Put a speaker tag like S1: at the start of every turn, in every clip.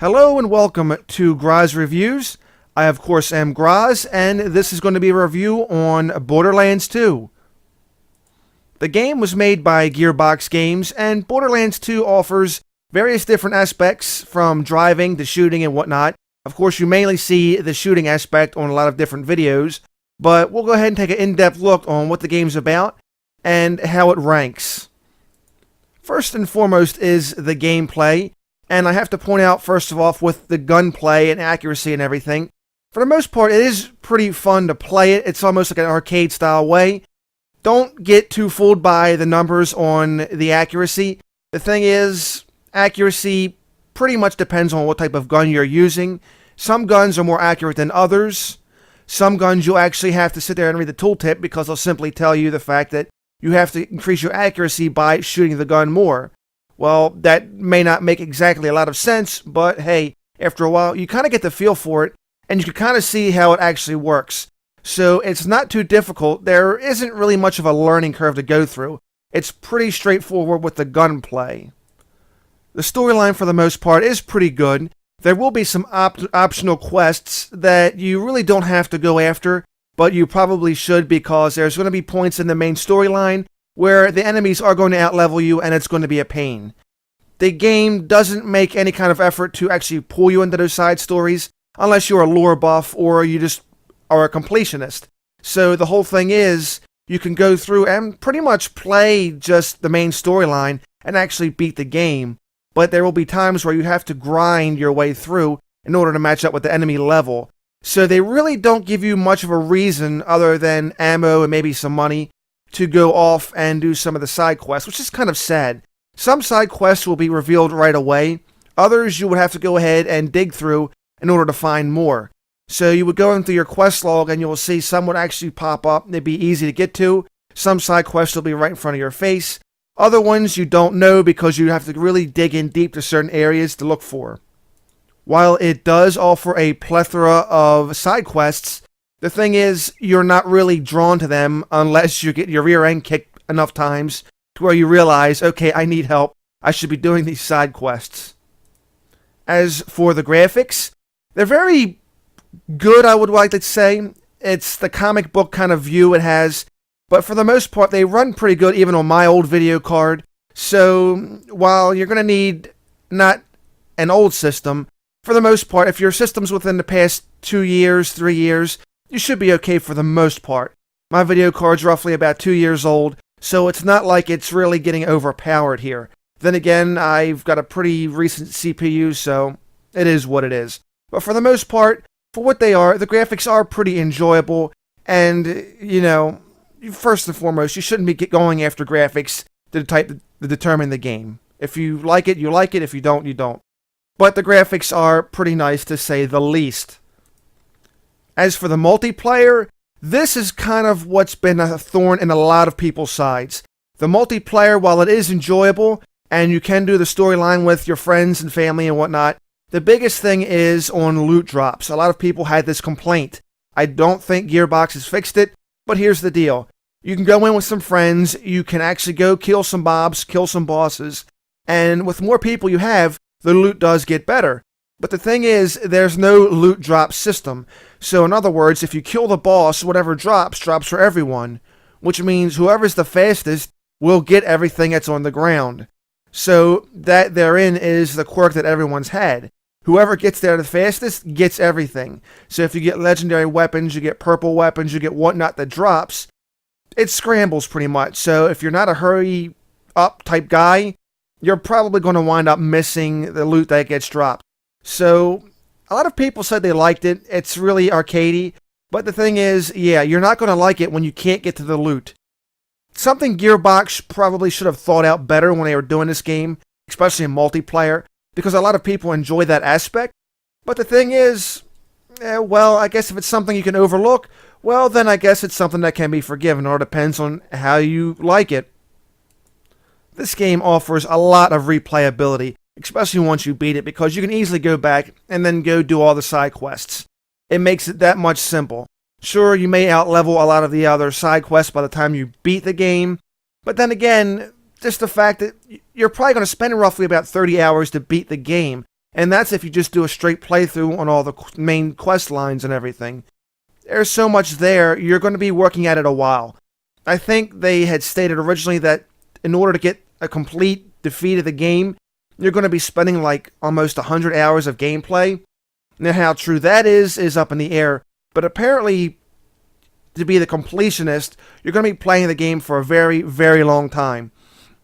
S1: Hello and welcome to Graz Reviews. I of course am Graz, and this is going to be a review on Borderlands 2. The game was made by Gearbox Games, and Borderlands 2 offers various different aspects from driving to shooting and whatnot. Of course, you mainly see the shooting aspect on a lot of different videos, but we'll go ahead and take an in-depth look on what the game's about and how it ranks. First and foremost is the gameplay. And I have to point out, first of all, with the gunplay and accuracy and everything, for the most part, it is pretty fun to play it. It's almost like an arcade-style way. Don't get too fooled by the numbers on the accuracy. The thing is, accuracy pretty much depends on what type of gun you're using. Some guns are more accurate than others. Some guns you'll actually have to sit there and read the tooltip because they'll simply tell you the fact that you have to increase your accuracy by shooting the gun more. Well, that may not make exactly a lot of sense, but hey, after a while, you kind of get the feel for it, and you can kind of see how it actually works. So it's not too difficult. There isn't really much of a learning curve to go through. It's pretty straightforward with the gunplay. The storyline, for the most part, is pretty good. There will be some optional quests that you really don't have to go after, but you probably should, because there's going to be points in the main storyline where the enemies are going to outlevel you, and it's going to be a pain. The game doesn't make any kind of effort to actually pull you into those side stories, unless you're a lore buff or you just are a completionist. So the whole thing is, you can go through and pretty much play just the main storyline and actually beat the game, but there will be times where you have to grind your way through in order to match up with the enemy level. So they really don't give you much of a reason other than ammo and maybe some money to go off and do some of the side quests, which is kind of sad. Some side quests will be revealed right away. Others you would have to go ahead and dig through in order to find more. So you would go into your quest log and you will see some would actually pop up. They'd be easy to get to. Some side quests will be right in front of your face. Other ones you don't know because you have to really dig in deep to certain areas to look for. While it does offer a plethora of side quests, the thing is, you're not really drawn to them unless you get your rear end kicked enough times to where you realize, okay, I need help. I should be doing these side quests. As for the graphics, they're very good, I would like to say. It's the comic book kind of view it has, but for the most part, they run pretty good even on my old video card. So while you're going to need not an old system, for the most part, if your system's within the past 2 years, 3 years, you should be okay for the most part. My video card's roughly about 2 years old, so it's not like it's really getting overpowered here. Then again, I've got a pretty recent CPU, so it is what it is. But for the most part, for what they are, the graphics are pretty enjoyable, and, you know, first and foremost, you shouldn't be going after graphics to determine the game. If you like it, you like it. If you don't, you don't. But the graphics are pretty nice, to say the least. As for the multiplayer, this is kind of what's been a thorn in a lot of people's sides. The multiplayer, while it is enjoyable, and you can do the storyline with your friends and family and whatnot, the biggest thing is on loot drops. A lot of people had this complaint. I don't think Gearbox has fixed it, but here's the deal. You can go in with some friends, you can actually go kill some mobs, kill some bosses, and with more people you have, the loot does get better. But the thing is, there's no loot drop system. So in other words, if you kill the boss, whatever drops for everyone. Which means whoever's the fastest will get everything that's on the ground. So that therein is the quirk that everyone's had. Whoever gets there the fastest gets everything. So if you get legendary weapons, you get purple weapons, you get whatnot that drops, it scrambles pretty much. So if you're not a hurry up type guy, you're probably going to wind up missing the loot that gets dropped. So, a lot of people said they liked it. It's really arcadey. But the thing is, yeah, you're not going to like it when you can't get to the loot. Something Gearbox probably should have thought out better when they were doing this game, especially in multiplayer, because a lot of people enjoy that aspect. But the thing is, well, I guess if it's something you can overlook, well, then I guess it's something that can be forgiven, or it depends on how you like it. This game offers a lot of replayability, especially once you beat it, because you can easily go back and then go do all the side quests. It makes it that much simple. Sure, you may outlevel a lot of the other side quests by the time you beat the game, but then again, just the fact that you're probably going to spend roughly about 30 hours to beat the game. And that's if you just do a straight playthrough on all the main quest lines and everything. There's so much there, you're going to be working at it a while. I think they had stated originally that in order to get a complete defeat of the game, you're going to be spending like almost 100 hours of gameplay. Now, how true that is up in the air, but apparently, to be the completionist, you're going to be playing the game for a very, very long time,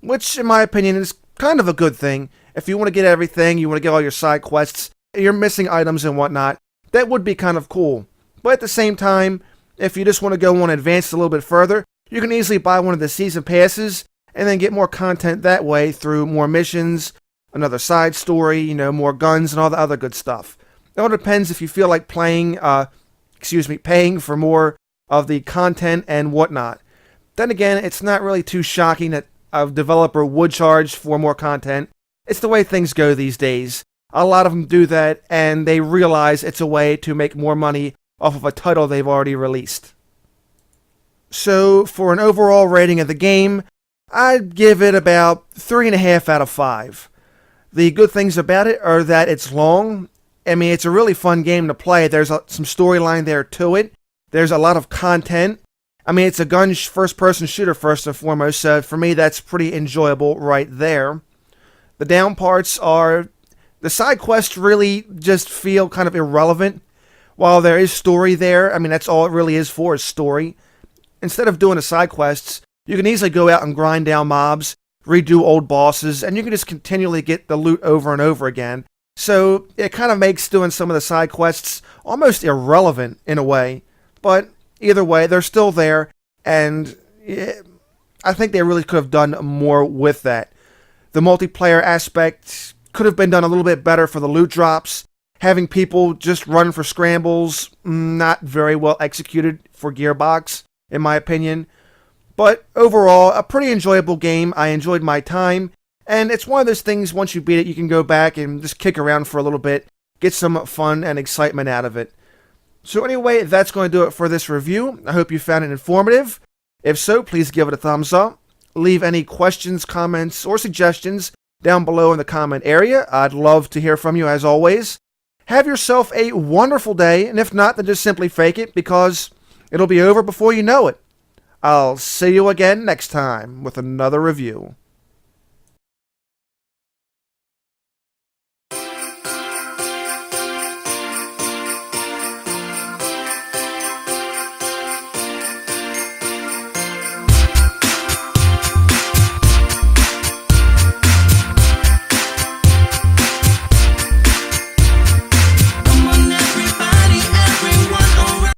S1: which, in my opinion, is kind of a good thing. If you want to get everything, you want to get all your side quests, you're missing items and whatnot, that would be kind of cool. But at the same time, if you just want to go on advanced a little bit further, you can easily buy one of the season passes and then get more content that way through more missions, another side story, more guns and all the other good stuff. It all depends if you feel like paying for more of the content and whatnot. Then again, it's not really too shocking that a developer would charge for more content. It's the way things go these days. A lot of them do that, and they realize it's a way to make more money off of a title they've already released. So, for an overall rating of the game, I'd give it about 3.5 out of 5. The good things about it are that it's long. I mean, it's a really fun game to play. There's some storyline there to it. There's a lot of content. I mean, it's a gun first-person shooter first and foremost, so for me that's pretty enjoyable right there. The down parts are the side quests really just feel kind of irrelevant. While there is story there, I mean, that's all it really is for, is story. Instead of doing the side quests, you can easily go out and grind down mobs, redo old bosses, and you can just continually get the loot over and over again. So it kind of makes doing some of the side quests almost irrelevant in a way. But either way, they're still there, and I think they really could have done more with that. The multiplayer aspect could have been done a little bit better for the loot drops. Having people just run for scrambles, not very well executed for Gearbox, in my opinion. But overall, a pretty enjoyable game. I enjoyed my time, and it's one of those things, once you beat it, you can go back and just kick around for a little bit, get some fun and excitement out of it. So anyway, that's going to do it for this review. I hope you found it informative. If so, please give it a thumbs up. Leave any questions, comments, or suggestions down below in the comment area. I'd love to hear from you as always. Have yourself a wonderful day, and if not, then just simply fake it, because it'll be over before you know it. I'll see you again next time with another review.